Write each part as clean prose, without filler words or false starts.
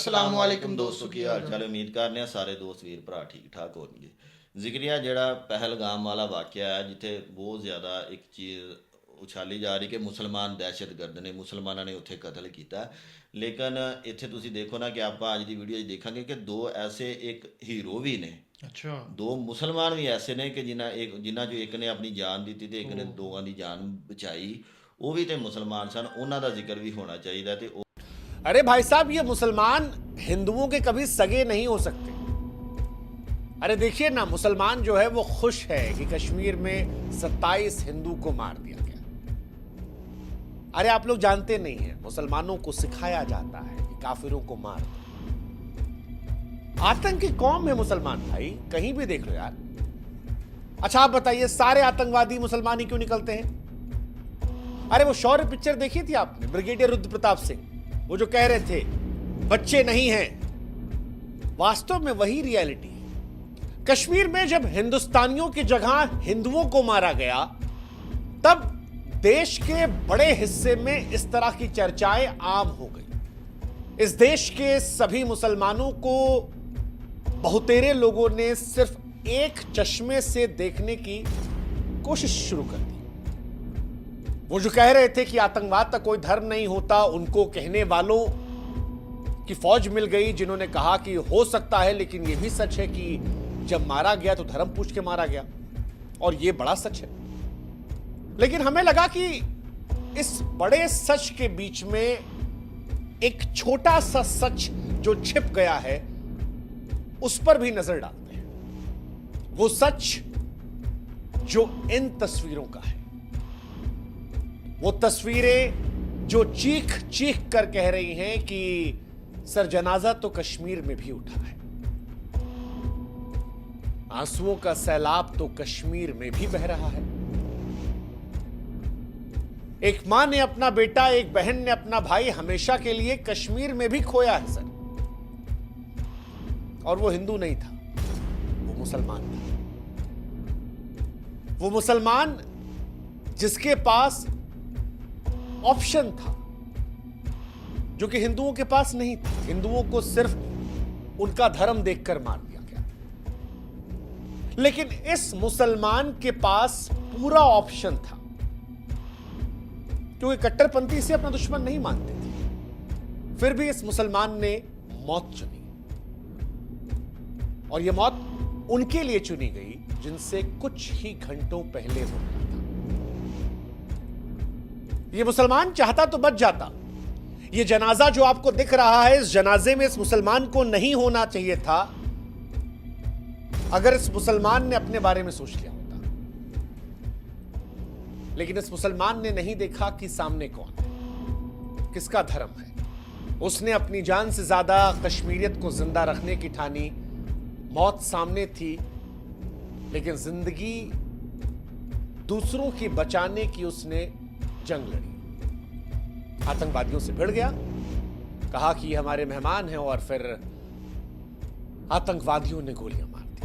अस्सलाम वालेकुम दोस्तों की हाल चाल। उम्मीद करने सारे दोस्त वीर भरा ठीक ठाक होंगे। जिक्रिया ਜਿਹੜਾ ਪਹਿਲਗਾਮ ਵਾਲਾ ਵਾਕਿਆ ਹੈ ਜਿੱਥੇ ਬਹੁਤ ਜ਼ਿਆਦਾ ਇੱਕ ਚੀਜ਼ ਉਛਾਲੀ ਜਾ ਰਹੀ ਕਿ ਮੁਸਲਮਾਨ ਦਹਿਸ਼ਤਗਰਦ ਨੇ, ਮੁਸਲਮਾਨਾਂ ਨੇ ਉੱਥੇ ਕਤਲ ਕੀਤਾ। ਲੇਕਿਨ ਇੱਥੇ ਤੁਸੀਂ ਦੇਖੋ ਨਾ ਕਿ ਆਪਾਂ ਅੱਜ ਦੀ ਵੀਡੀਓ 'ਚ ਦੇਖਾਂਗੇ ਕਿ ਦੋ ਐਸੇ ਇੱਕ ਹੀਰੋ ਵੀ ਨੇ, अच्छा। ਦੋ ਮੁਸਲਮਾਨ ਵੀ ਐਸੇ ਨੇ ਕਿ ਜਿਨ੍ਹਾਂ 'ਚੋਂ ਇੱਕ ਨੇ ਆਪਣੀ ਜਾਨ ਦਿੱਤੀ ਤੇ ਇੱਕ ਨੇ ਦੋਵਾਂ ਦੀ ਜਾਨ ਬਚਾਈ। ਉਹ ਵੀ ਤੇ ਮੁਸਲਮਾਨ ਸਨ, ਉਹਨਾਂ ਦਾ ਜ਼ਿਕਰ ਵੀ ਹੋਣਾ ਚਾਹੀਦਾ। ਤੇ अरे भाई साहब, ये मुसलमान हिंदुओं के कभी सगे नहीं हो सकते। अरे देखिए ना, मुसलमान जो है वो खुश है कि कश्मीर में 27 हिंदू को मार दिया गया। अरे आप लोग जानते नहीं हैं, मुसलमानों को सिखाया जाता है कि काफिरों को मार दो। आतंकी कौम है मुसलमान भाई, कहीं भी देख लो यार। अच्छा आप बताइए, सारे आतंकवादी मुसलमान ही क्यों निकलते हैं? अरे वो शौर्य पिक्चर देखी थी आपने, ब्रिगेडियर रुद्र प्रताप सिंह, वो जो कह रहे थे बच्चे नहीं हैं, वास्तव में वही रियलिटी है। कश्मीर में जब हिंदुस्तानियों की जगह हिंदुओं को मारा गया, तब देश के बड़े हिस्से में इस तरह की चर्चाएं आम हो गई। इस देश के सभी मुसलमानों को बहुतेरे लोगों ने सिर्फ एक चश्मे से देखने की कोशिश शुरू कर दी। वो जो कह रहे थे कि आतंकवाद का कोई धर्म नहीं होता, उनको कहने वालों की फौज मिल गई जिन्होंने कहा कि हो सकता है, लेकिन यह भी सच है कि जब मारा गया तो धर्म पूछ के मारा गया, और यह बड़ा सच है। लेकिन हमें लगा कि इस बड़े सच के बीच में एक छोटा सा सच जो छिप गया है, उस पर भी नजर डालते हैं। वो सच जो इन तस्वीरों का है, वो तस्वीरें जो चीख चीख कर कह रही हैं कि सर जनाजा तो कश्मीर में भी उठा है, आंसुओं का सैलाब तो कश्मीर में भी बह रहा है। एक मां ने अपना बेटा, एक बहन ने अपना भाई हमेशा के लिए कश्मीर में भी खोया है सर, और वो हिंदू नहीं था, वो मुसलमान था। वो मुसलमान जिसके पास ऑप्शन था जो कि हिंदुओं के पास नहीं था। हिंदुओं को सिर्फ उनका धर्म देखकर मार दिया गया, लेकिन इस मुसलमान के पास पूरा ऑप्शन था, क्योंकि कट्टरपंथी से अपना दुश्मन नहीं मानते थे। फिर भी इस मुसलमान ने मौत चुनी, और यह मौत उनके लिए चुनी गई जिनसे कुछ ही घंटों पहले हो गया था। ये मुसलमान चाहता तो बच जाता। ये जनाजा जो आपको दिख रहा है, इस जनाजे में इस मुसलमान को नहीं होना चाहिए था, अगर इस मुसलमान ने अपने बारे में सोच लिया होता। लेकिन इस मुसलमान ने नहीं देखा कि सामने कौन है, किसका धर्म है। उसने अपनी जान से ज्यादा कश्मीरियत को जिंदा रखने की ठानी। मौत सामने थी, लेकिन जिंदगी दूसरों की बचाने की उसने जंग लड़ी। आतंकवादियों से भिड़ गया, कहा कि ये हमारे मेहमान हैं, और फिर आतंकवादियों ने गोलियां मार दी।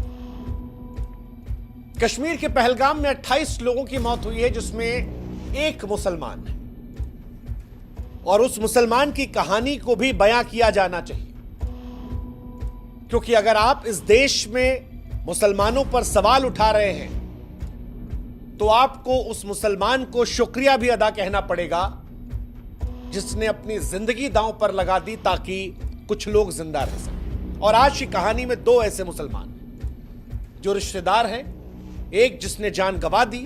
कश्मीर के पहलगाम में 28 लोगों की मौत हुई है, जिसमें एक मुसलमान है, और उस मुसलमान की कहानी को भी बयां किया जाना चाहिए, क्योंकि अगर आप इस देश में मुसलमानों पर सवाल उठा रहे हैं, तो आपको उस मुसलमान को शुक्रिया भी अदा कहना पड़ेगा जिसने अपनी जिंदगी दांव पर लगा दी ताकि कुछ लोग जिंदा रह सकें। और आज की कहानी में दो ऐसे मुसलमान हैं जो रिश्तेदार हैं, एक जिसने जान गंवा दी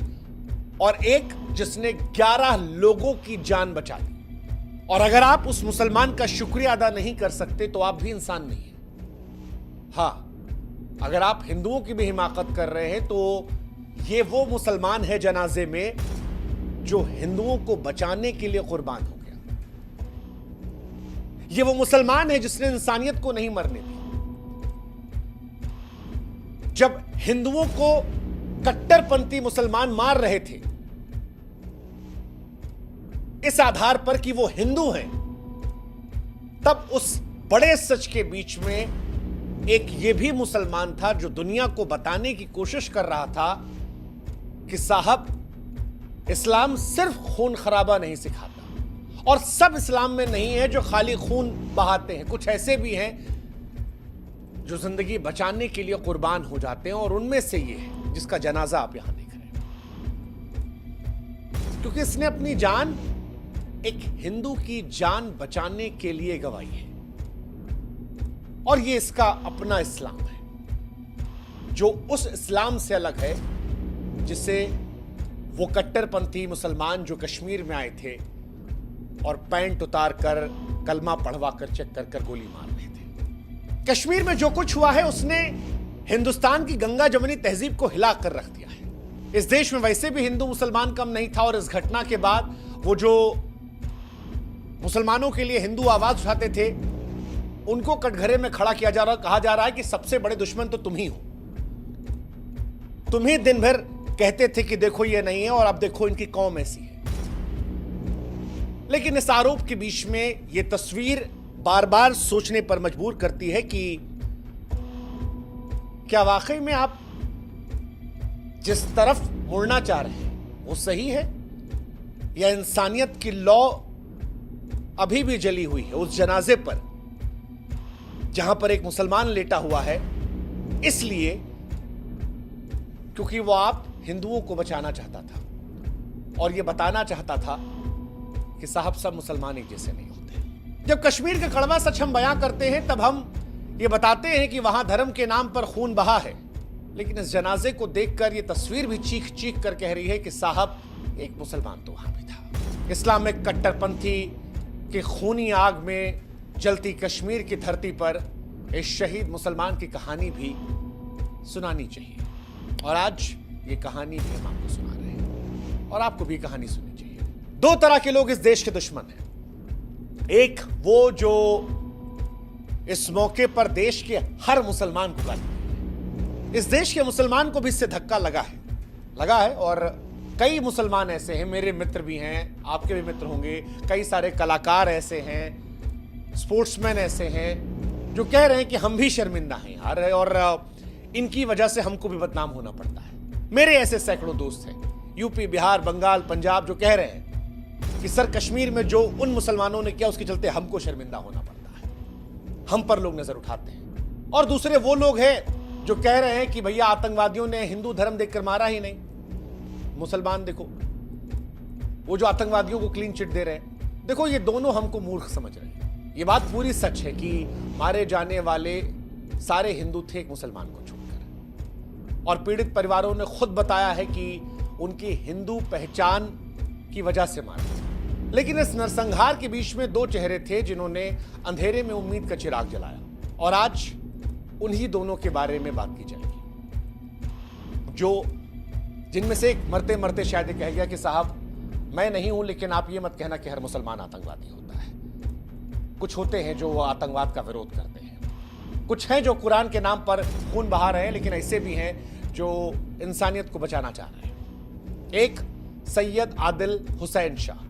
और एक जिसने 11 लोगों की जान बचा दी। और अगर आप उस मुसलमान का शुक्रिया अदा नहीं कर सकते तो आप भी इंसान नहीं हैं। हां, अगर आप हिंदुओं की भी हिमाकत कर रहे हैं तो ये वो मुसलमान है जनाजे में जो हिंदुओं को बचाने के लिए कुर्बान हो गया। ये वो मुसलमान है जिसने इंसानियत को नहीं मरने दी। जब हिंदुओं को कट्टरपंथी मुसलमान मार रहे थे इस आधार पर कि वो हिंदू हैं, तब उस बड़े सच के बीच में एक ये भी मुसलमान था जो दुनिया को बताने की कोशिश कर रहा था कि साहब, इस्लाम सिर्फ खून खराबा नहीं सिखाता, और सब इस्लाम में नहीं है जो खाली खून बहाते हैं, कुछ ऐसे भी हैं जो जिंदगी बचाने के लिए कुर्बान हो जाते हैं, और उनमें से ये है जिसका जनाजा आप यहां देख रहे हैं, क्योंकि इसने अपनी जान एक हिंदू की जान बचाने के लिए गंवाई है, और ये इसका अपना इस्लाम है जो उस इस्लाम से अलग है जिसे वो कट्टरपंथी मुसलमान जो कश्मीर में आए थे और पैंट उतार कर कलमा पढ़वा कर चेक कर कर गोली मार रहे थे। कश्मीर में जो कुछ हुआ है उसने हिंदुस्तान की गंगा जमुनी तहजीब को हिला कर रख दिया है। इस देश में वैसे भी हिंदू मुसलमान कम नहीं था, और इस घटना के बाद वो जो मुसलमानों के लिए हिंदू आवाज उठाते थे उनको कटघरे में खड़ा किया जा रहा, कहा जा रहा है कि सबसे बड़े दुश्मन तो तुम ही हो, तुम ही दिन भर कहते थे कि देखो ये नहीं है और अब देखो इनकी कौम ऐसी है। लेकिन इस आरोप के बीच में यह तस्वीर बार बार सोचने पर मजबूर करती है कि क्या वाकई में आप जिस तरफ मुड़ना चाह रहे हैं वो सही है, या इंसानियत की लौ अभी भी जली हुई है उस जनाजे पर जहां पर एक मुसलमान लेटा हुआ है, इसलिए क्योंकि वो आप हिंदुओं को बचाना चाहता था और ये बताना चाहता था कि साहब सब मुसलमान एक जैसे नहीं होते। जब कश्मीर का कड़वा सच हम बयां करते हैं तब हम ये बताते हैं कि वहां धर्म के नाम पर खून बहा है, लेकिन इस जनाजे को देखकर ये तस्वीर भी चीख चीख कर कह रही है कि साहब एक मुसलमान तो वहां भी था। इस्लामिक कट्टरपंथी के खूनी आग में जलती कश्मीर की धरती पर इस शहीद मुसलमान की कहानी भी सुनानी चाहिए, और आज ये कहानी भी हम आपको सुना रहे हैं, और आपको भी कहानी सुननी चाहिए। दो तरह के लोग इस देश के दुश्मन हैं। एक वो जो इस मौके पर देश के हर मुसलमान को गाली दे, इस देश के मुसलमान को भी इससे धक्का लगा है, और कई मुसलमान ऐसे हैं, मेरे मित्र भी हैं, आपके भी मित्र होंगे, कई सारे कलाकार ऐसे हैं, स्पोर्ट्समैन ऐसे हैं जो कह रहे हैं कि हम भी शर्मिंदा हैं यार, और इनकी वजह से हमको भी बदनाम होना पड़ता है। मेरे ऐसे सैकड़ों दोस्त हैं यूपी, बिहार, बंगाल, पंजाब, जो कह रहे हैं कि सर कश्मीर में जो उन मुसलमानों ने किया उसके चलते हमको शर्मिंदा होना पड़ता है, हम पर लोग नजर उठाते हैं। और दूसरे वो लोग हैं जो कह रहे हैं कि भैया आतंकवादियों ने हिंदू धर्म देखकर मारा ही नहीं, मुसलमान देखो वो जो आतंकवादियों को क्लीन चिट दे रहे हैं। देखो ये दोनों हमको मूर्ख समझ रहे हैं। ये बात पूरी सच है कि मारे जाने वाले सारे हिंदू थे एक मुसलमान को छोड़कर, और पीड़ित परिवारों ने खुद बताया है कि उनकी हिंदू पहचान की वजह से मारा। लेकिन इस नरसंहार के बीच में दो चेहरे थे जिन्होंने अंधेरे में उम्मीद का चिराग जलाया, और आज उन्हीं दोनों के बारे में बात की जाएगी, जो जिनमें से एक मरते मरते शायद कह गया कि साहब मैं नहीं हूं, लेकिन आप ये मत कहना कि हर मुसलमान आतंकवादी होता है। कुछ होते हैं जो आतंकवाद का विरोध करते हैं, कुछ हैं जो कुरान के नाम पर खून बहा रहे हैं, लेकिन ऐसे भी हैं जो इंसानियत को बचाना चाह रहे हैं। एक सैयद आदिल हुसैन शाह,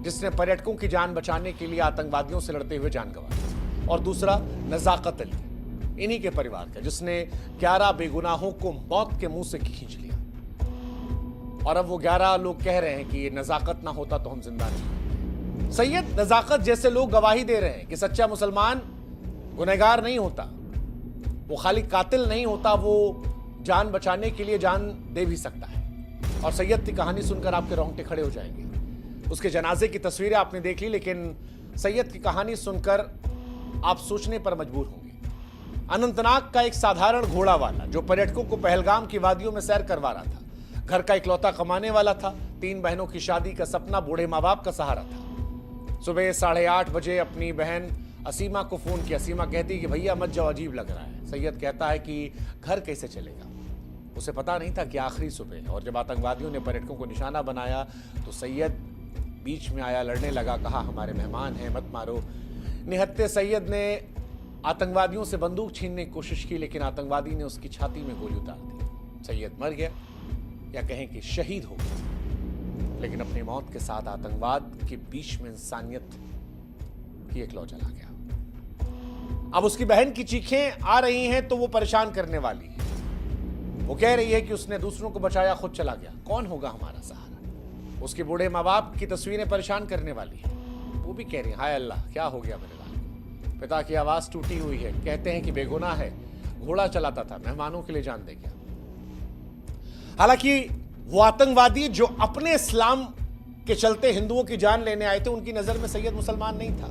जिसने पर्यटकों की जान बचाने के लिए आतंकवादियों से लड़ते हुए जान गंवाई, और दूसरा नजाकत अली, इन्हीं के परिवार का, जिसने 11 बेगुनाहों को मौत के मुंह से खींच लिया, और अब वो 11 लोग कह रहे हैं कि नजाकत ना होता तो हम जिंदा नहीं। सैयद नजाकत जैसे लोग गवाही दे रहे हैं कि सच्चा मुसलमान गुनहगार नहीं होता, वो खाली कातिल नहीं होता, वो जान बचाने के लिए जान दे भी सकता है। और सैयद की कहानी सुनकर आपके रोंगटे खड़े हो जाएंगे। उसके जनाजे की तस्वीरें आपने देख ली, लेकिन सैयद की कहानी सुनकर आप सोचने पर मजबूर होंगे। अनंतनाग का एक साधारण घोड़ा वाला जो पर्यटकों को पहलगाम की वादियों में सैर करवा रहा था, घर का इकलौता कमाने वाला था, 3 बहनों की शादी का सपना बूढ़े माँ बाप का सहारा था। सुबह 8:30 बजे अपनी बहन असीमा को फोन किया। असीमा कहती कि भैया मत जाओ, अजीब लग रहा है। सैयद कहता है कि घर कैसे चलेगा। उसे पता नहीं था कि आखिरी सुबह, और जब आतंकवादियों ने पर्यटकों को निशाना बनाया तो सैयद बीच में आया, लड़ने लगा, कहा हमारे मेहमान हैं, मत मारो। निहत्ते सैयद ने आतंकवादियों से बंदूक छीनने की कोशिश की, लेकिन आतंकवादी ने उसकी छाती में गोली उतार दी। सैयद मर गया, या कहें कि शहीद हो गया, लेकिन अपनी मौत के साथ आतंकवाद के बीच में इंसानियत की एक लौ जला गया। अब उसकी बहन की चीखें आ रही हैं तो वो परेशान करने वाली है। वो कह रही है कि उसने दूसरों को बचाया, खुद चला गया, कौन होगा हमारा सहारा। उसके बूढ़े माँ बाप की तस्वीरें परेशान करने वाली है। वो भी कह रही हैं, हाय अल्लाह क्या हो गया मेरे लाल को, पिता की आवाज टूटी हुई है, कहते हैं कि बेगुनाह है, घोड़ा चलाता था, मेहमानों के लिए जान दे गया। हालांकि वो आतंकवादी जो अपने इस्लाम के चलते हिंदुओं की जान लेने आए थे, उनकी नजर में सैयद मुसलमान नहीं था,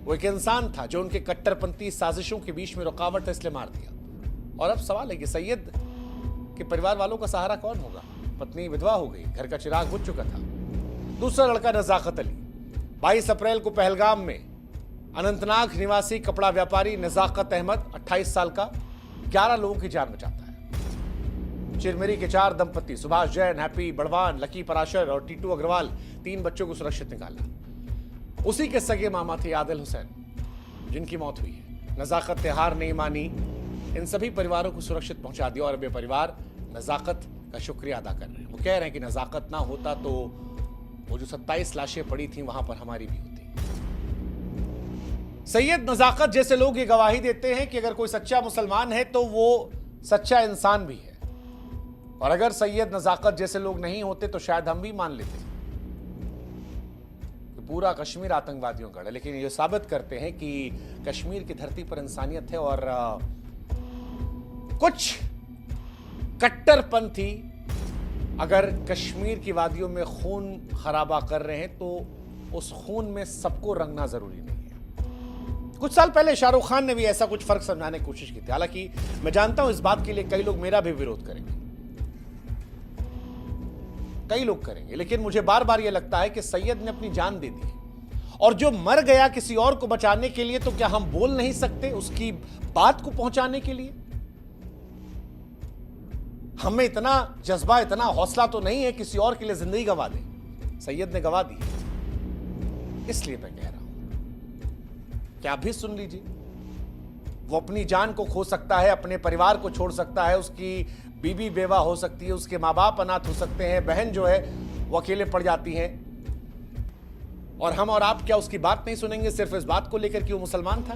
वो एक इंसान था जो उनके कट्टरपंथी साजिशों के बीच में रुकावट था, इसलिए मार दिया। और अब सवाल है कि सैयद के परिवार वालों का सहारा कौन होगा? पत्नी विधवा हो गई, घर का चिराग बुझ चुका था। दूसरा लड़का नजाकत अली, 22 अप्रैल को पहलगाम में अनंतनाग निवासी कपड़ा व्यापारी नजाकत अहमद 28 साल का 11 लोगों की जान बचाता है। चिरमिरी के 4 दंपति सुभाष जैन, हैप्पी बड़वान, लकी पराशर और टीटू अग्रवाल 3 बच्चों को सुरक्षित निकाला। उसी के सगे मामा थे आदिल हुसैन, जिनकी मौत हुई है। नजाकत ने हार नहीं मानी, इन सभी परिवारों को सुरक्षित पहुंचा दिया और अब ये परिवार नजाकत का शुक्रिया अदा कर रहे हैं। वो कह रहे हैं कि नजाकत ना होता तो वो जो 27 लाशें पड़ी थी वहां पर हमारी भी होती। सैयद नजाकत जैसे लोग ये गवाही देते हैं कि अगर कोई सच्चा मुसलमान है तो वो सच्चा इंसान भी है, और अगर सैयद नजाकत जैसे लोग नहीं होते तो शायद हम भी मान लेते कि पूरा कश्मीर आतंकवादियों का है। लेकिन ये साबित करते हैं कि कश्मीर की धरती पर इंसानियत है, और कुछ कट्टरपंथी अगर कश्मीर की वादियों में खून खराबा कर रहे हैं तो उस खून में सबको रंगना जरूरी नहीं है। कुछ साल पहले शाहरुख खान ने भी ऐसा कुछ फर्क समझाने की कोशिश की थी। हालांकि मैं जानता हूं इस बात के लिए कई लोग मेरा भी विरोध करेंगे, कई लोग करेंगे, लेकिन मुझे बार बार यह लगता है कि सैयद ने अपनी जान दे दी, और जो मर गया किसी और को बचाने के लिए, तो क्या हम बोल नहीं सकते उसकी बात को पहुंचाने के लिए? हमें इतना जज्बा, इतना हौसला तो नहीं है किसी और के लिए जिंदगी गवा दे। सैयद ने गवा दी, इसलिए मैं कह रहा हूं कि आप भी सुन लीजिए। वो अपनी जान को खो सकता है, अपने परिवार को छोड़ सकता है, उसकी बीबी बेवा हो सकती है, उसके माँ बाप अनाथ हो सकते हैं, बहन जो है वो अकेले पड़ जाती हैं, और हम और आप क्या उसकी बात नहीं सुनेंगे सिर्फ इस बात को लेकर कि वो मुसलमान था?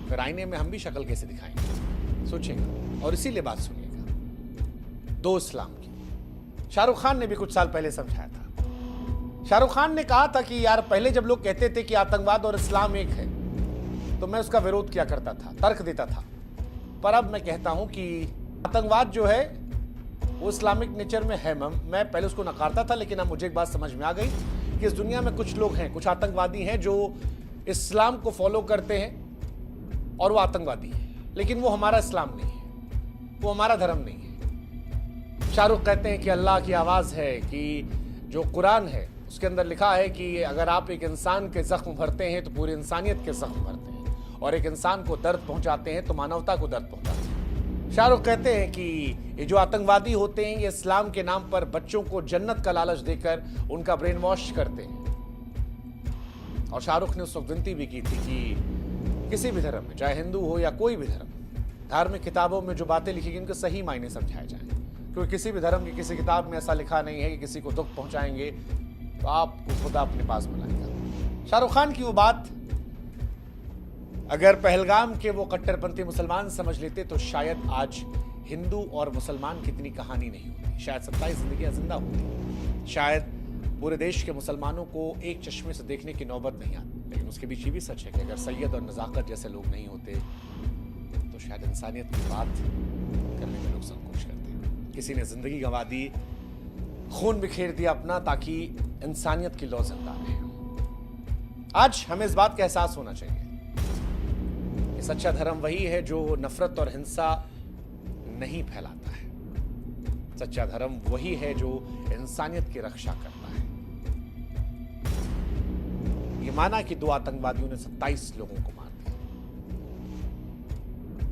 फिर आईने में हम भी शक्ल कैसे दिखाएंगे? सोचेगा और इसीलिए बात सुनिएगा। 2 इस्लाम की शाहरुख खान ने भी कुछ साल पहले समझाया था। शाहरुख खान ने कहा था कि यार पहले जब लोग कहते थे कि आतंकवाद और इस्लाम एक है तो मैं उसका विरोध किया करता था, तर्क देता था, पर अब मैं कहता हूं कि आतंकवाद जो है वो इस्लामिक नेचर में है। मैं पहले उसको नकारता था, लेकिन अब मुझे एक बात समझ में आ गई कि इस दुनिया में कुछ लोग हैं, कुछ आतंकवादी हैं जो इस्लाम को फॉलो करते हैं और वो आतंकवादी है, लेकिन वो हमारा इस्लाम नहीं है, वो हमारा धर्म नहीं है। शाहरुख कहते हैं कि अल्लाह की आवाज़ है, कि जो कुरान है उसके अंदर लिखा है कि अगर आप एक इंसान के जख्म भरते हैं तो पूरी इंसानियत के जख्म भरते हैं, और एक इंसान को दर्द पहुंचाते हैं तो मानवता को दर्द पहुंचाते हैं। शाहरुख कहते हैं कि ये जो आतंकवादी होते हैं ये इस्लाम के नाम पर बच्चों को जन्नत का लालच देकर उनका ब्रेन वॉश करते हैं। और शाहरुख ने उस वक्त विनती भी की थी कि किसी भी धर्म में, चाहे हिंदू हो या कोई भी धर्म, धार्मिक किताबों में जो बातें लिखी गई उनके सही मायने समझाए जाएं, क्योंकि किसी भी धर्म की किसी किताब में ऐसा लिखा नहीं है कि किसी को दुख पहुंचाएंगे तो आपको खुदा अपने पास बुलाएगा। शाहरुख खान की वो बात अगर पहलगाम के वो कट्टरपंथी मुसलमान समझ लेते तो शायद आज हिंदू और मुसलमान की इतनी कहानी नहीं होती, शायद 27 जिंदगियां जिंदा होती, शायद पूरे देश के मुसलमानों को एक चश्मे से देखने की नौबत नहीं आती। लेकिन उसके बीच ये भी सच है कि अगर सैयद और नजाकत जैसे लोग नहीं होते तो शायद इंसानियत की बात करने में लोग संकोच करते हैं। किसी ने जिंदगी गंवा दी, खून बिखेर दिया अपना, ताकि इंसानियत की लौ जिंदा रहे। आज हमें इस बात का एहसास होना चाहिए कि सच्चा धर्म वही है जो नफरत और हिंसा नहीं फैलाता है। सच्चा धर्म वही है जो इंसानियत की रक्षा करता है। ये माना कि 2 आतंकवादियों ने 27 लोगों को मार दिया,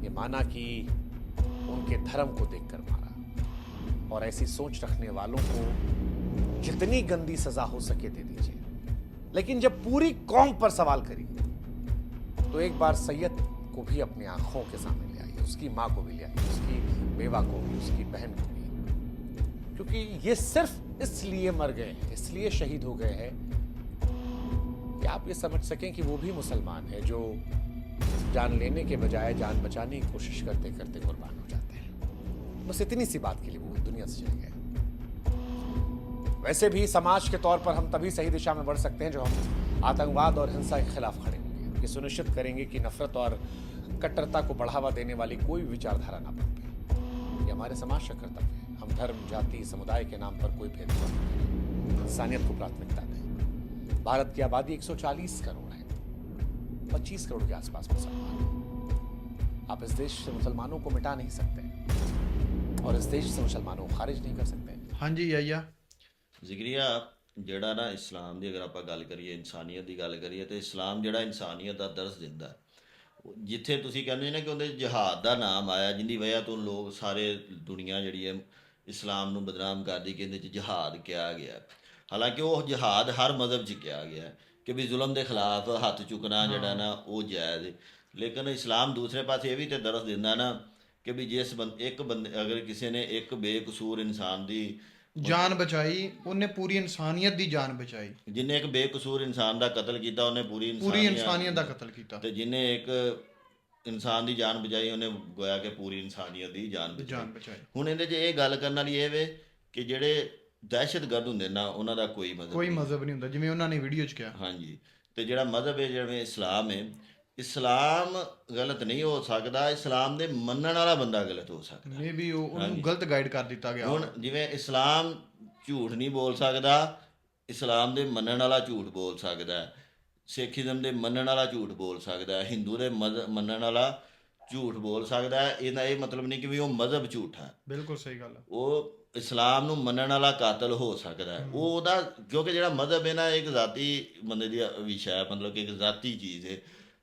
ये माना कि उनके धर्म को देखकर मारा, और ऐसी सोच रखने वालों को जितनी गंदी सजा हो सके दे दीजिए। लेकिन जब पूरी कौम पर सवाल करिए तो एक बार सैयद को भी अपनी आंखों के सामने ले आइए, उसकी माँ को भी ले आइए, उसकी बेवा को भी, उसकी बहन को भी, क्योंकि ये सिर्फ इसलिए मर गए हैं, इसलिए शहीद हो गए हैं कि आप ये समझ सकें कि वो भी मुसलमान है जो जान लेने के बजाय जान बचाने की कोशिश करते करते कुर्बान हो जाते हैं। बस इतनी सी बात के लिए वो दुनिया से चले गए। वैसे भी समाज के तौर पर हम तभी सही दिशा में बढ़ सकते हैं जो हम आतंकवाद और हिंसा के खिलाफ खड़े होंगे, ये सुनिश्चित करेंगे कि नफरत और कट्टरता को बढ़ावा देने वाली कोई भी विचारधारा ना पनपे। ये हमारे समाज का कर्तव्य है। हम धर्म, जाति, समुदाय के नाम पर कोई भेदभाव न करें, इंसानियत को प्राथमिकता दें। भारत की आबादी 140 करोड़ है, 25 करोड़ के आसपास मुसलमान हैं। आप इस देश से मुसलमानों को मिटा नहीं सकते और इस देश से मुसलमानों को खारिज नहीं कर सकते। हाँ जी याया ਜ਼ਿਕਰੀਆ ਜਿਹੜਾ ਨਾ ਇਸਲਾਮ ਦੀ ਅਗਰ ਆਪਾਂ ਗੱਲ ਕਰੀਏ, ਇਨਸਾਨੀਅਤ ਦੀ ਗੱਲ ਕਰੀਏ, ਤੇ ਇਸਲਾਮ ਜਿਹੜਾ ਇਨਸਾਨੀਅਤ ਦਾ ਦਰਸ ਦਿੰਦਾ ਹੈ। ਜਿੱਥੇ ਤੁਸੀਂ ਕਹਿੰਦੇ ਨੇ ਕਿ ਉਹਦੇ ਜਿਹਾਦ ਦਾ ਨਾਮ ਆਇਆ, ਜਿੰਦੀ ਵਜ੍ਹਾ ਤੋਂ ਲੋਕ ਸਾਰੇ ਦੁਨੀਆ ਜਿਹੜੀ ਹੈ ਇਸਲਾਮ ਨੂੰ ਬਦਨਾਮ ਕਰਦੀ ਕਿ ਇਹਦੇ 'ਚ ਜਿਹਾਦ ਕਿਹਾ ਗਿਆ। ਹਾਲਾਂਕਿ ਉਹ ਜਿਹਾਦ ਹਰ ਮਜ਼ਹਬ 'ਚ ਕਿਹਾ ਗਿਆ ਕਿ ਵੀ ਜ਼ੁਲਮ ਦੇ ਖਿਲਾਫ ਹੱਥ ਚੁੱਕਣਾ ਜਿਹੜਾ ਨਾ ਉਹ ਜਾਇਜ਼ ਹੈ। ਲੇਕਿਨ ਇਸਲਾਮ ਦੂਸਰੇ ਪਾਸੇ ਇਹ ਵੀ ਤੇ ਦਰਸ ਦਿੰਦਾ ਨਾ ਕਿ ਵੀ ਜਿਸ ਇੱਕ ਬੰਦੇ ਅਗਰ ਕਿਸੇ ਨੇ ਇੱਕ ਬੇਕਸੂਰ ਇਨਸਾਨ ਦੀ ਜਾਨ ਬਚਾਈ, ਉਹਨੇ ਪੂਰੀ ਇਨਸਾਨੀਅਤ ਦੀ ਜਾਨ ਬਚਾਈ। ਜਿੰਨੇ ਇੱਕ ਬੇਕਸੂਰ ਇਨਸਾਨ ਦਾ ਕਤਲ ਕੀਤਾ ਉਹਨੇ ਪੂਰੀ ਇਨਸਾਨੀਅਤ ਦਾ ਕਤਲ ਕੀਤਾ, ਤੇ ਜਿੰਨੇ ਇੱਕ ਇਨਸਾਨ ਦੀ ਜਾਨ ਬਚਾਈ ਉਹਨੇ ਗੋਇਆ ਕਿ ਪੂਰੀ ਇਨਸਾਨੀਅਤ ਦੀ ਜਾਨ ਬਚਾਈ। ਹੁਣ ਇਹਦੇ 'ਚ ਇਹ ਗੱਲ ਕਰਨ ਵਾਲੀ ਇਹ ਵੇ ਕਿ ਜਿਹੜੇ ਦਹਿਸ਼ਤਗਰਦ ਹੁੰਦੇ ਨਾ ਉਹਨਾਂ ਦਾ ਕੋਈ ਮਜ਼ਹਬ ਨਹੀਂ ਹੁੰਦਾ, ਜਿਵੇਂ ਉਹਨਾਂ ਨੇ ਵੀਡੀਓ 'ਚ ਕਿਹਾ। ਹਾਂਜੀ, ਤੇ ਜਿਹੜਾ ਮਜ਼ਹਬ ਹੈ ਜਿਵੇਂ ਇਸਲਾਮ ਹੈ, ਇਸਲਾਮ ਗਲਤ ਨਹੀਂ ਹੋ ਸਕਦਾ, ਇਸਲਾਮ ਦੇ ਮੰਨਣ ਵਾਲਾ ਬੰਦਾ ਗਲਤ ਹੋ ਸਕਦਾ। ਮੇ ਵੀ ਉਹਨੂੰ ਗਲਤ ਗਾਈਡ ਕਰ ਦਿੱਤਾ ਗਿਆ। ਹੁਣ ਜਿਵੇਂ ਇਸਲਾਮ ਝੂਠ ਨਹੀਂ ਬੋਲ ਸਕਦਾ, ਇਸਲਾਮ ਦੇ ਮੰਨਣ ਵਾਲਾ ਝੂਠ ਬੋਲ ਸਕਦਾ, ਸਿੱਖੀਜ਼ਮ ਦੇ ਮੰਨਣ ਵਾਲਾ ਝੂਠ ਬੋਲ ਸਕਦਾ, ਹਿੰਦੂ ਦੇ ਮੰਨਣ ਵਾਲਾ ਝੂਠ ਬੋਲ ਸਕਦਾ। ਇਹਦਾ ਇਹ ਮਤਲਬ ਨਹੀਂ ਕਿ ਵੀ ਉਹ ਮਜ਼ਹਬ ਝੂਠਾ। ਬਿਲਕੁਲ ਸਹੀ ਗੱਲ ਹੈ। ਉਹ ਇਸਲਾਮ ਨੂੰ ਮੰਨਣ ਵਾਲਾ ਕਾਤਲ ਹੋ ਸਕਦਾ ਹੈ। ਉਹ ਉਹਦਾ ਕਿਉਂਕਿ ਜਿਹੜਾ ਮਜ਼ਹਬ ਹੈ ਨਾ ਇੱਕ ਜ਼ਾਤੀ ਬੰਦੇ ਦੀ ਵਿਸ਼ਾ ਹੈ, ਮਤਲਬ ਕਿ ਇੱਕ ਜ਼ਾਤੀ ਚੀਜ਼ ਹੈ।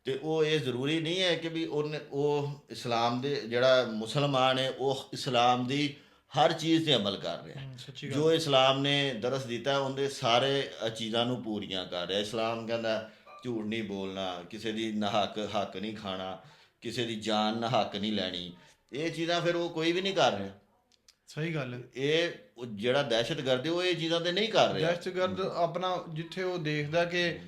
ਤੇ ਉਹ ਇਹ ਜ਼ਰੂਰੀ ਨਹੀਂ ਹੈ ਕਿ ਵੀ ਉਹ ਇਸਲਾਮ ਦੇ ਜਿਹੜਾ ਮੁਸਲਮਾਨ ਹੈ ਉਹ ਇਸਲਾਮ ਦੀ ਹਰ ਚੀਜ਼ 'ਤੇ ਅਮਲ ਕਰ ਰਿਹਾ। ਜੋ ਇਸਲਾਮ ਨੇ ਦਰਸ ਦਿੱਤਾ ਉਹਦੇ ਸਾਰੇ ਚੀਜ਼ਾਂ ਨੂੰ ਪੂਰੀਆਂ ਕਰ ਰਿਹਾ। ਇਸਲਾਮ ਕਹਿੰਦਾ ਝੂਠ ਨਹੀਂ ਬੋਲਣਾ, ਕਿਸੇ ਦੀ ਨਾ ਹੱਕ ਨਹੀਂ ਖਾਣਾ, ਕਿਸੇ ਦੀ ਜਾਨ ਨਾ ਹੱਕ ਨਹੀਂ ਲੈਣੀ। ਇਹ ਚੀਜ਼ਾਂ ਫਿਰ ਉਹ ਕੋਈ ਵੀ ਨਹੀਂ ਕਰ ਰਿਹਾ। ਸਹੀ ਗੱਲ ਹੈ। ਇਹ ਜਿਹੜਾ ਦਹਿਸ਼ਤਗਰਦ ਉਹ ਇਹ ਚੀਜ਼ਾਂ ਤੇ ਨਹੀਂ ਕਰ ਰਿਹਾ। ਦਹਿਸ਼ਤਗਰਦ ਆਪਣਾ ਜਿੱਥੇ ਉਹ ਦੇਖਦਾ ਕਿ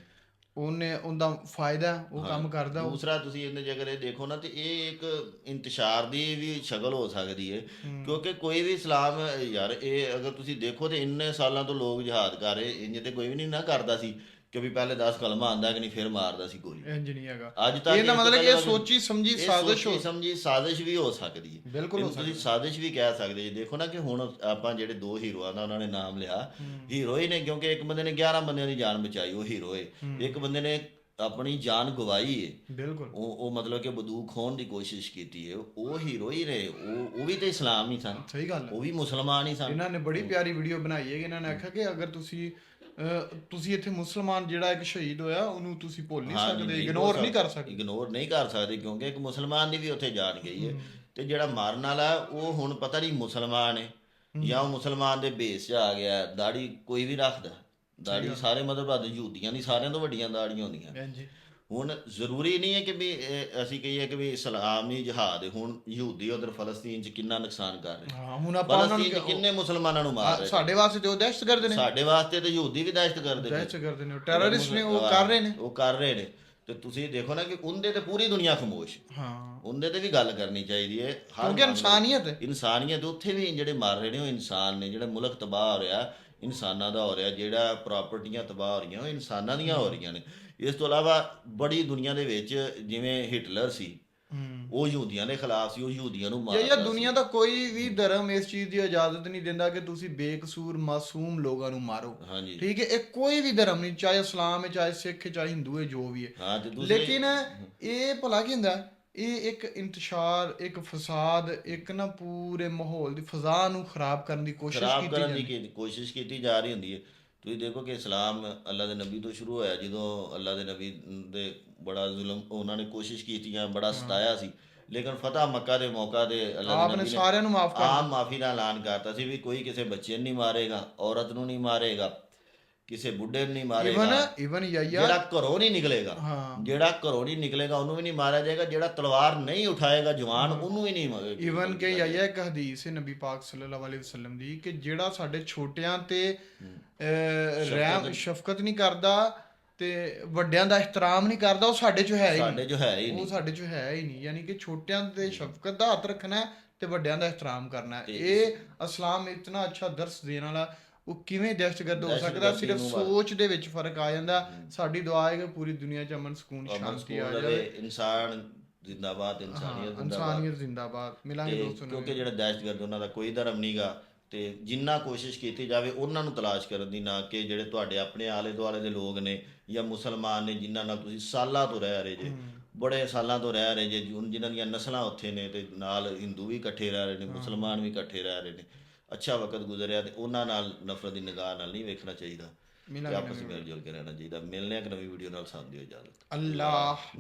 ਉਹਦਾ ਫਾਇਦਾ ਉਹ ਕੰਮ ਕਰਦਾ। ਦੂਸਰਾ ਤੁਸੀਂ ਇਹਦੇ ਜੇ ਅਗਰ ਇਹ ਦੇਖੋ ਨਾ ਤੇ ਇਹ ਇੱਕ ਇੰਤਸ਼ਾਰ ਦੀ ਵੀ ਸ਼ਕਲ ਹੋ ਸਕਦੀ ਹੈ, ਕਿਉਂਕਿ ਕੋਈ ਵੀ ਇਸਲਾਮ ਯਾਰ ਇਹ ਅਗਰ ਤੁਸੀਂ ਦੇਖੋ ਤੇ ਇੰਨੇ ਸਾਲਾਂ ਤੋਂ ਲੋਕ ਜਿਹਾਦ ਕਰ ਰਹੇ, ਇੰਜ ਤੇ ਕੋਈ ਵੀ ਨਹੀਂ ਨਾ ਕਰਦਾ ਸੀ ਕਿ ਵੀ ਪਹਿਲੇ 10 ਕਲਮਾ ਆਂਦਾ ਕਿ ਨਹੀਂ ਫਿਰ ਮਾਰਦਾ ਸੀ ਕੋਈ। ਇੰਜ ਨਹੀਂ ਹੈਗਾ ਅੱਜ ਤੱਕ। ਇਹਦਾ ਮਤਲਬ ਇਹ ਸੋਚੀ ਸਮਝੀ ਸਾਜ਼ਿਸ਼ ਵੀ ਹੋ ਸਕਦੀ ਹੈ। ਬਿਲਕੁਲ ਤੁਸੀਂ ਸਾਜ਼ਿਸ਼ ਵੀ ਕਹਿ ਸਕਦੇ ਜੀ। ਦੇਖੋ ਨਾ ਕਿ ਹੁਣ ਆਪਾਂ ਜਿਹੜੇ ਦੋ ਹੀਰੋਆਂ ਦਾ ਉਹਨਾਂ ਨੇ ਨਾਮ ਲਿਆ, ਹੀਰੋ ਹੀ ਨੇ, ਕਿਉਂਕਿ ਇੱਕ ਬੰਦੇ ਨੇ 11 ਬੰਦਿਆਂ ਦੀ ਜਾਨ ਬਚਾਈ, ਉਹ ਹੀਰੋ ਹੈ। ਇੱਕ ਬੰਦੇ ਨੇ ਆਪਣੀ ਜਾਨ ਗਵਾਈ ਹੈ। ਬਿਲਕੁਲ ਉਹ ਮਤਲਬ ਕਿ ਬੰਦੂਕ ਖੋਣ ਦੀ ਕੋਸ਼ਿਸ਼ ਕੀਤੀ ਹੈ, ਉਹ ਹੀਰੋ ਹੀ ਨੇ। ਉਹ ਵੀ ਤੇ ਇਸਲਾਮ ਹੀ ਸਨ। ਸਹੀ ਗੱਲ, ਉਹ ਵੀ ਮੁਸਲਮਾਨ ਹੀ ਸਨ। ਇਹਨਾਂ ਨੇ ਬੜੀ ਪਿਆਰੀ ਵੀਡੀਓ ਬਣਾਈ ਹੈ ਕਿ ਇਹਨਾਂ ਨੇ ਆਖਿਆ ਕਿ ਅਗਰ ਤੁਸੀਂ ਇੱਥੇ ਮੁਸਲਮਾਨ ਜਿਹੜਾ ਇੱਕ ਸ਼ਹੀਦ ਹੋਇਆ ਉਹਨੂੰ ਤੁਸੀਂ ਭੁੱਲ ਨਹੀਂ ਸਕਦੇ, ਇਗਨੋਰ ਨਹੀਂ ਕਰ ਸਕਦੇ, ਕਿਉਂਕਿ ਇੱਕ ਮੁਸਲਮਾਨ ਦੀ ਵੀ ਉੱਥੇ ਜਾਨ ਗਈ ਹੈ। ਤੇ ਜਿਹੜਾ ਮਾਰਨ ਵਾਲਾ ਉਹ ਹੁਣ ਪਤਾ ਨਹੀਂ ਮੁਸਲਮਾਨ ਹੈ ਜਾਂ ਉਹ ਮੁਸਲਮਾਨ ਦੇ ਭੇਸ 'ਚ ਆ ਗਿਆ। ਦਾੜੀ ਕੋਈ ਵੀ ਰੱਖਦਾ, ਦਾੜੀ ਸਾਰੇ ਮਤਲਬ ਯਹੂਦੀਆਂ ਦੀ ਸਾਰਿਆਂ ਤੋਂ ਵੱਡੀਆਂ ਦਾੜੀਆਂ ਹੁੰਦੀਆਂ। ਹੁਣ ਜ਼ਰੂਰੀ ਨਹੀਂ ਹੈ ਕਿ ਵੀ ਅਸੀਂ ਕਹੀਏ ਕਿ ਵੀ ਇਸਲਾਮੀ ਜਿਹਾਦ। ਹੁਣ ਯਹੂਦੀ ਉਧਰ ਫਲਸਤੀਨ 'ਚ ਕਿੰਨਾ ਨੁਕਸਾਨ ਕਰ ਰਹੇ, ਹੁਣ ਆਪਾਂ ਫਲਸਤੀਨ 'ਚ ਕਿੰਨੇ ਮੁਸਲਮਾਨਾਂ ਨੂੰ ਮਾਰ ਰਹੇ। ਸਾਡੇ ਵਾਸਤੇ ਤੇ ਉਹ ਦਹਿਸ਼ਤਗਰਦ ਨੇ, ਸਾਡੇ ਵਾਸਤੇ ਤੇ ਯਹੂਦੀ ਵੀ ਦਹਿਸ਼ਤਗਰਦ ਨੇ, ਟੈਰਰਿਸਟ ਨੇ, ਉਹ ਕਰ ਰਹੇ ਨੇ। ਤੇ ਤੁਸੀਂ ਦੇਖੋ ਨਾ ਕਿ ਉਹਦੇ ਤੇ ਪੂਰੀ ਦੁਨੀਆ ਖਾਮੋਸ਼। ਉਹਦੇ ਤੇ ਵੀ ਗੱਲ ਕਰਨੀ ਚਾਹੀਦੀ ਹੈ, ਕਿਉਂਕਿ ਇਨਸਾਨੀਅਤ ਉੱਥੇ ਵੀ ਜਿਹੜੇ ਮਰ ਰਹੇ ਨੇ ਉਹ ਇਨਸਾਨ ਨੇ। ਜਿਹੜਾ ਮੁਲਕ ਤਬਾਹ ਹੋ ਰਿਹਾ ਇਨਸਾਨਾਂ ਦਾ ਹੋ ਰਿਹਾ, ਜਿਹੜਾ ਪ੍ਰਾਪਰਟੀਆਂ ਤਬਾਹ ਹੋ ਰਹੀਆਂ ਉਹ ਇਨਸਾਨਾਂ ਦੀਆਂ ਹੋ ਰਹੀਆਂ ਨੇ। ਇਸ ਤੋਂ ਇਲਾਵਾ ਬੜੀ ਦੁਨੀਆ ਦੇ ਵਿੱਚ ਜਿਵੇਂ ਹਿਟਲਰ ਸੀ, ਉਹ ਯਹੂਦੀਆਂ ਦੇ ਖਿਲਾਫ ਸੀ, ਉਹ ਯਹੂਦੀਆਂ ਨੂੰ ਮਾਰਦਾ ਸੀ। ਦੁਨੀਆ ਦਾ ਕੋਈ ਵੀ ਧਰਮ ਇਸ ਚੀਜ਼ ਦੀ ਇਜਾਜ਼ਤ ਨਹੀਂ ਦਿੰਦਾ ਕਿ ਤੁਸੀਂ ਬੇਕਸੂਰ ਮਾਸੂਮ ਲੋਕਾਂ ਨੂੰ ਮਾਰੋ। ਠੀਕ ਹੈ, ਇਹ ਕੋਈ ਵੀ ਧਰਮ ਨਹੀਂ, ਚਾਹੇ ਇਸਲਾਮ ਹੈ, ਚਾਹੇ ਸਿੱਖ ਹੈ, ਚਾਹੇ ਹਿੰਦੂ ਹੈ, ਜੋ ਵੀ ਹੈ। ਲੇਕਿਨ ਇਹ ਭਲਾ ਕੀ ਹੁੰਦਾ, ਇਹ ਇੱਕ ਇੰਤਸ਼ਾਰ, ਇੱਕ ਫਸਾਦ, ਇੱਕ ਨਾ ਪੂਰੇ ਮਾਹੌਲ ਦੀ ਫਜ਼ਾ ਨੂੰ ਖਰਾਬ ਕਰਨ ਦੀ ਕੋਸ਼ਿਸ਼ ਕੀਤੀ ਜਾ ਰਹੀ ਹੁੰਦੀ ਹੈ। ਤੁਸੀਂ ਦੇਖੋ ਕਿ ਇਸਲਾਮ ਅੱਲਾ ਦੇ ਨਬੀ ਤੋਂ ਸ਼ੁਰੂ ਹੋਇਆ। ਜਦੋਂ ਅੱਲਾ ਦੇ ਨਬੀ ਦੇ ਬੜਾ ਜ਼ੁਲਮ ਉਹਨਾਂ ਨੇ ਕੋਸ਼ਿਸ਼ ਕੀਤੀਆਂ, ਬੜਾ ਸਤਾਇਆ ਸੀ, ਲੇਕਿਨ ਫਤਹ ਮੱਕਾ ਦੇ ਮੌਕਾ ਤੇ ਅੱਲਾ ਦੇ ਨਬੀ ਨੇ ਸਾਰਿਆਂ ਨੂੰ ਆਮ ਮਾਫੀ ਦਾ ਐਲਾਨ ਕਰਤਾ ਸੀ ਵੀ ਕੋਈ ਕਿਸੇ ਬੱਚੇ ਨੂੰ ਨਹੀਂ ਮਾਰੇਗਾ, ਔਰਤ ਨੂੰ ਨਹੀਂ ਮਾਰੇਗਾ, ਕਿਸੇ ਬੁੱਢੇ ਨੂੰ ਨਹੀਂ ਮਾਰੇਗਾ, ਜਿਹੜਾ ਘਰੋਂ ਨਹੀਂ ਨਿਕਲੇਗਾ ਉਹਨੂੰ ਵੀ ਨਹੀਂ ਮਾਰਿਆ ਜਾਏਗਾ, ਜਿਹੜਾ ਤਲਵਾਰ ਨਹੀਂ ਉਠਾਏਗਾ ਜਵਾਨ ਉਹਨੂੰ ਵੀ ਨਹੀਂ। ਈਵਨ ਕਿ ਇੱਕ ਹਦੀਸ ਹੈ ਨਬੀ ਪਾਕ ਸੱਲੱਲਾਹੁ ਅਲੈਹਿ ਵਸੱਲਮ ਦੀ ਕਿ ਜਿਹੜਾ ਸਾਡੇ ਛੋਟਿਆਂ ਤੇ ਰਹਿਮ ਸ਼ਫਕਤ ਨਹੀਂ ਕਰਦਾ ਤੇ ਵੱਡਿਆਂ ਦਾ ਇhtਰਾਮ ਨਹੀਂ ਕਰਦਾ, ਉਹ ਸਾਡੇ ਚ ਹੈ ਹੀ ਨਹੀਂ। ਯਾਨੀ ਕਿ ਛੋਟਿਆਂ ਤੇ ਸ਼ਫਕਤ ਦਾ ਹੱਥ ਰੱਖਣਾ ਤੇ ਵੱਡਿਆਂ ਦਾ ਇhtਰਾਮ ਕਰਨਾ। ਇਹ ਇਸਲਾਮ ਇਤਨਾ ਅੱਛਾ ਦਰਸ ਦੇਣ ਵਾਲਾ, ਉਹ ਕਿਵੇਂ ਦਹਿਸ਼ਤਗਰਦ ਹੋ ਸਕਦਾ? ਸਿਰਫ ਸੋਚ ਦੇ ਵਿੱਚ ਫਰਕ ਆ ਜਾਂਦਾ। ਸਾਡੀ ਦੁਆ ਹੈ ਕਿ ਪੂਰੀ ਦੁਨੀਆ 'ਚ ਅਮਨ ਸਕੂਨ ਸ਼ਾਂਤੀ ਆ ਜਾਵੇ। ਇਨਸਾਨ ਜ਼ਿੰਦਾਬਾਦ, ਇਨਸਾਨੀਅਤ ਜ਼ਿੰਦਾਬਾਦ। ਮਿਲਾਂਗੇ ਦੋਸਤੋ, ਕਿਉਂਕਿ ਜਿਹੜਾ ਦਹਿਸ਼ਤਗਰਦ ਉਹਨਾਂ ਦਾ ਕੋਈ ਧਰਮ ਨਹੀਂਗਾ, ਤੇ ਜਿੰਨਾ ਕੋਸ਼ਿਸ਼ ਕੀਤੀ ਜਾਵੇ ਉਹਨਾਂ ਨੂੰ ਤਲਾਸ਼ ਕਰਨ ਦੀ, ਨਾ ਕਿ ਜਿਹੜੇ ਤੁਹਾਡੇ ਆਪਣੇ ਆਲੇ ਦੁਆਲੇ ਦੇ ਲੋਕ ਨੇ ਜਾਂ ਮੁਸਲਮਾਨ ਨੇ ਜਿਨ੍ਹਾਂ ਨਾਲ ਤੁਸੀਂ ਸਾਲਾਂ ਤੋਂ ਰਹਿ ਰਹੇ ਜੇ, ਬੜੇ ਸਾਲਾਂ ਤੋਂ ਰਹਿ ਰਹੇ ਜੇ, ਹੁਣ ਜਿਨ੍ਹਾਂ ਦੀਆਂ ਨਸਲਾਂ ਉੱਥੇ ਨੇ, ਤੇ ਨਾਲ ਹਿੰਦੂ ਵੀ ਇਕੱਠੇ ਰਹਿ ਰਹੇ ਨੇ, ਮੁਸਲਮਾਨ ਵੀ ਇਕੱਠੇ ਰਹਿ ਰਹੇ ਨੇ, ਅੱਛਾ ਵਕਤ ਗੁਜ਼ਰਿਆ, ਤੇ ਉਹਨਾਂ ਨਾਲ ਨਫ਼ਰਤ ਦੀ ਨਿਗਾਹ ਨਾਲ ਨਹੀਂ ਵੇਖਣਾ ਚਾਹੀਦਾ, ਆਪਸ ਵਿੱਚ ਮਿਲ ਜੁਲ ਕੇ ਰਹਿਣਾ ਚਾਹੀਦਾ। ਮਿਲਣੇ ਇੱਕ ਨਵੀਂ ਵੀਡੀਓ ਨਾਲ, ਸਾਥ ਦਿਓ, ਇਜਾਜ਼ਤ। ਅੱਲਾਹ।